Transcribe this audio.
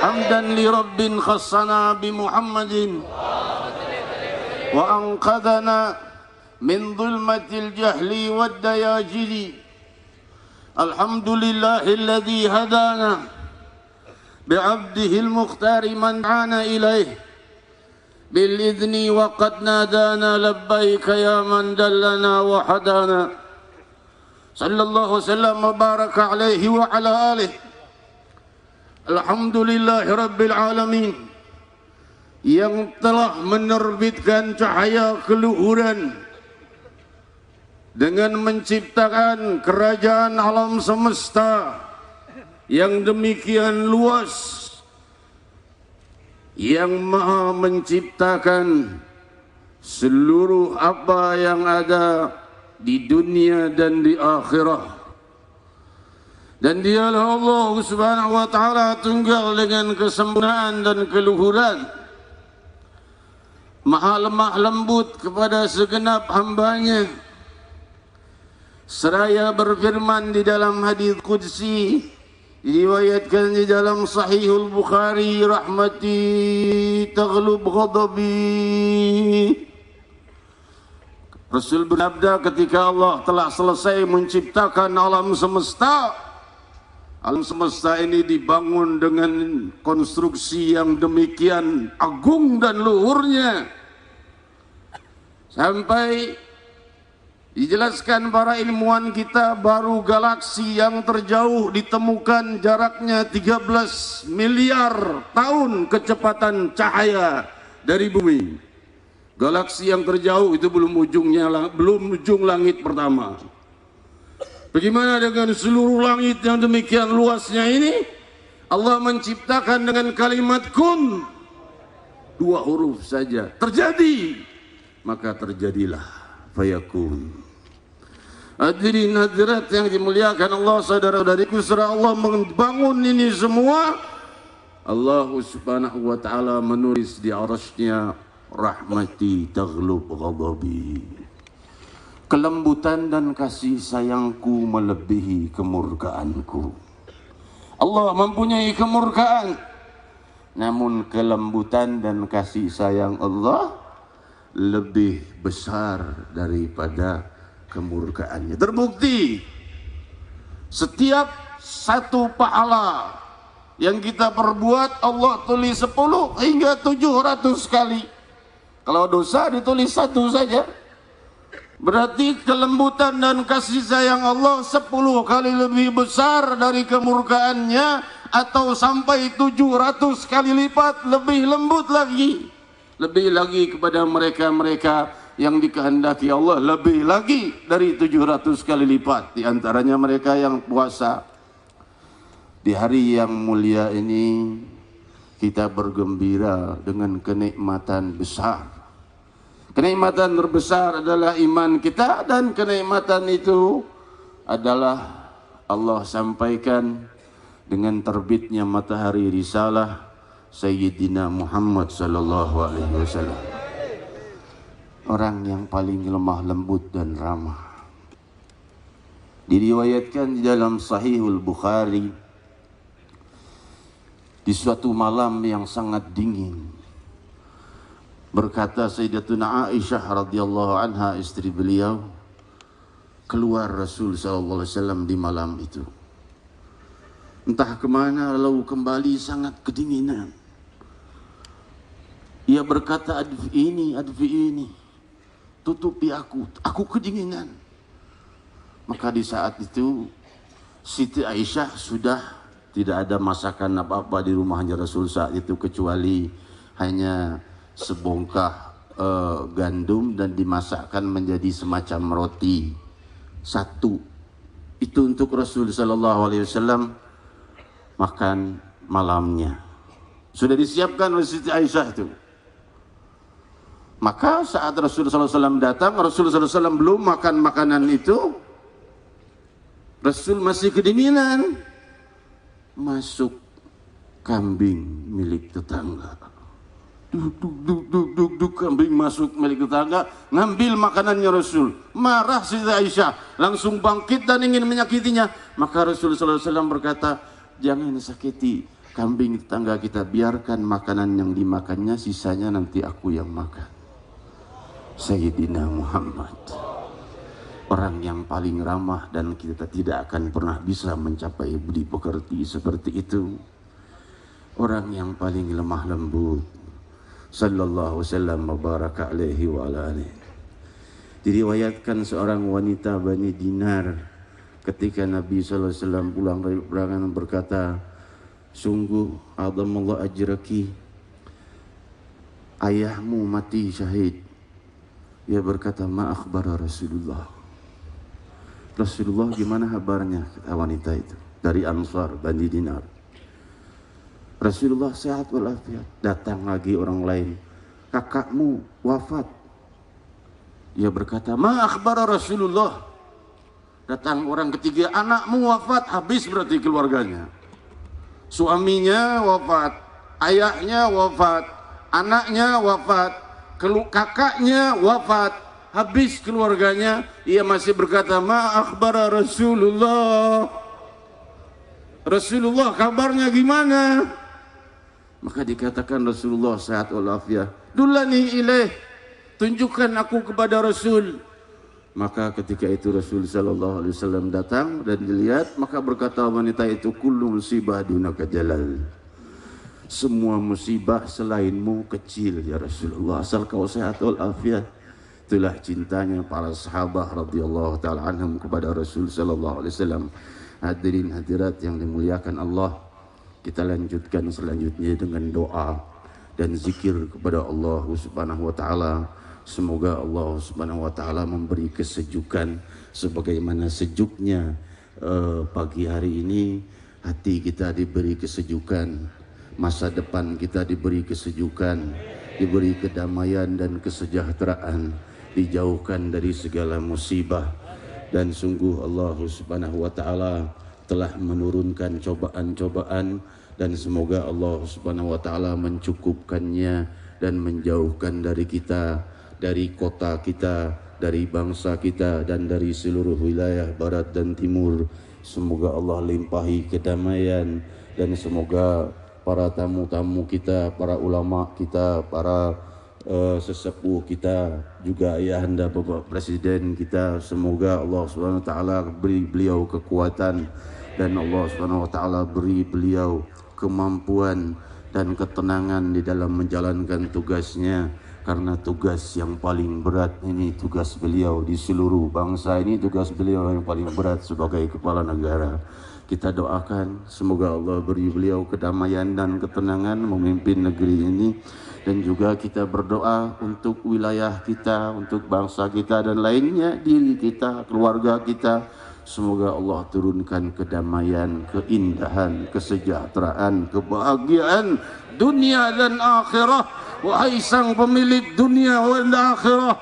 حمدا لرب خصنا بمحمد وأنقذنا من ظلمة الجهل والدياجل. الحمد لله الذي هدانا بعبده المختار من دعانا إليه بالإذن وقد نادانا لبيك يا من دلنا وحدانا. صلى الله وسلم وبارك عليه وعلى آله. Alhamdulillah Rabbil Alamin yang telah menerbitkan cahaya keluhuran dengan menciptakan kerajaan alam semesta yang demikian luas, yang maha menciptakan seluruh apa yang ada di dunia dan di akhirat. Dan dialah Allah subhanahu wa ta'ala tunggal dengan kesempurnaan dan keluhuran, maha lemah lembut kepada segenap hambanya. Seraya berfirman di dalam hadis qudsi, diriwayatkan di dalam Sahihul Bukhari, rahmati taghlub ghadabi. Rasul bersabda ketika Allah telah selesai menciptakan alam semesta, alam semesta ini dibangun dengan konstruksi yang demikian agung dan luhurnya, sampai dijelaskan para ilmuwan kita baru galaksi yang terjauh ditemukan jaraknya 13 miliar tahun kecepatan cahaya dari bumi. Galaksi yang terjauh itu belum ujung langit pertama. Bagaimana dengan seluruh langit yang demikian luasnya ini? Allah menciptakan dengan kalimat kun, 2 huruf saja, terjadi, maka terjadilah, fayakun. Hadirin hadirat yang dimuliakan Allah, saudara-saudariku, setelah Allah membangun ini semua, Allah subhanahu wa ta'ala menulis di arasnya, rahmati taghlub ghadabi. Kelembutan dan kasih sayangku melebihi kemurkaanku. Allah mempunyai kemurkaan, namun kelembutan dan kasih sayang Allah lebih besar daripada kemurkaannya. Terbukti setiap satu pahala yang kita perbuat Allah tulis 10 hingga 700 kali. Kalau dosa ditulis 1 saja. Berarti kelembutan dan kasih sayang Allah 10 kali lebih besar dari kemurkaannya, atau sampai 700 kali lipat lebih lembut lagi. Lebih lagi kepada mereka-mereka yang dikehendaki Allah, lebih lagi dari 700 kali lipat. Di antaranya mereka yang puasa. Di hari yang mulia ini kita bergembira dengan kenikmatan besar. Kenikmatan terbesar adalah iman kita, dan kenikmatan itu adalah Allah sampaikan dengan terbitnya matahari risalah Sayyidina Muhammad sallallahu alaihi wasallam. Orang yang paling lemah lembut dan ramah. Diriwayatkan di dalam Sahihul Bukhari, di suatu malam yang sangat dingin, berkata Sayyidatuna Aisyah radhiyallahu anha, istri beliau, keluar Rasul sallallahu alaihi wasallam di malam itu. Entah kemana, lalu kembali sangat kedinginan. Ia berkata, adfi ini, tutupi aku kedinginan. Maka di saat itu Siti Aisyah sudah tidak ada masakan apa-apa di rumahnya Rasul saat itu, kecuali hanya sebongkah gandum dan dimasakkan menjadi semacam roti satu. Itu untuk Rasul sallallahu alaihi wasallam makan malamnya. Sudah disiapkan oleh Siti Aisyah itu. Maka saat Rasul sallallahu alaihi wasallam datang, Rasul sallallahu alaihi wasallam belum makan makanan itu. Rasul masih kedinginan. Masuk kambing milik tetangga. Duk kambing masuk milik tetangga, ngambil makanannya Rasul. Marah Siti Aisyah, langsung bangkit dan ingin menyakitinya. Maka Rasul sallallahu alaihi wasallam berkata, jangan sakiti kambing tetangga kita, biarkan makanan yang dimakannya, sisanya nanti aku yang makan. Sayyidina Muhammad, orang yang paling ramah, dan kita tidak akan pernah bisa mencapai budi pekerti seperti itu. Orang yang paling lemah lembut, sallallahu wasallam wa baraka alaihi wa ala alihi. Diriwayatkan seorang wanita Bani Dinar ketika Nabi sallallahu alaihi wasallam pulang dari peperangan berkata, sungguh adamallahu ajraki, ayahmu mati syahid. Ia berkata, ma akhbara Rasulullah. Rasulullah gimana kabarnya, kata wanita itu, dari Ansar Bani Dinar. Rasulullah sehat walafiat. Datang lagi orang lain, kakakmu wafat. Ia berkata, ma akhbara Rasulullah. Datang orang ketiga, anakmu wafat. Habis berarti keluarganya. Suaminya wafat, ayahnya wafat, anaknya wafat, kakaknya wafat, habis keluarganya. Ia masih berkata, ma akhbara Rasulullah. Rasulullah kabarnya gimana? Maka dikatakan Rasulullah sehat walafiat. Dulani ilaih, tunjukkan aku kepada Rasul. Maka ketika itu Rasul sallallahu alaihi wasallam datang dan dilihat, maka berkata wanita itu, kullu musibah dunaka jalal. Semua musibah selainmu kecil ya Rasulullah, asal kau sehat walafiat. Itulah cintanya para sahabat radhiyallahu taala anhum kepada Rasul sallallahu alaihi wasallam. Hadirin hadirat yang dimuliakan Allah, kita lanjutkan selanjutnya dengan doa dan zikir kepada Allah Subhanahu wa taala. Semoga Allah Subhanahu wa taala memberi kesejukan sebagaimana sejuknya pagi hari ini. Hati kita diberi kesejukan, masa depan kita diberi kesejukan, diberi kedamaian dan kesejahteraan, dijauhkan dari segala musibah. Dan sungguh Allah Subhanahu wa taala telah menurunkan cobaan-cobaan, dan semoga Allah Subhanahu wa taala mencukupkannya dan menjauhkan dari kita, dari kota kita, dari bangsa kita, dan dari seluruh wilayah barat dan timur. Semoga Allah limpahi kedamaian, dan semoga para tamu-tamu kita, para ulama kita, para sesepuh kita, juga ayahanda Bapak Presiden kita, semoga Allah Subhanahu wa taala beri beliau kekuatan, dan Allah Subhanahu wa taala beri beliau kemampuan dan ketenangan di dalam menjalankan tugasnya. Karena tugas yang paling berat ini tugas beliau di seluruh bangsa ini, tugas beliau yang paling berat sebagai kepala negara. Kita doakan semoga Allah beri beliau kedamaian dan ketenangan memimpin negeri ini. Dan juga kita berdoa untuk wilayah kita, untuk bangsa kita dan lainnya, diri kita, keluarga kita. Semoga Allah turunkan kedamaian, keindahan, kesejahteraan, kebahagiaan dunia dan akhirah. Wahai sang pemilik dunia dan akhirah,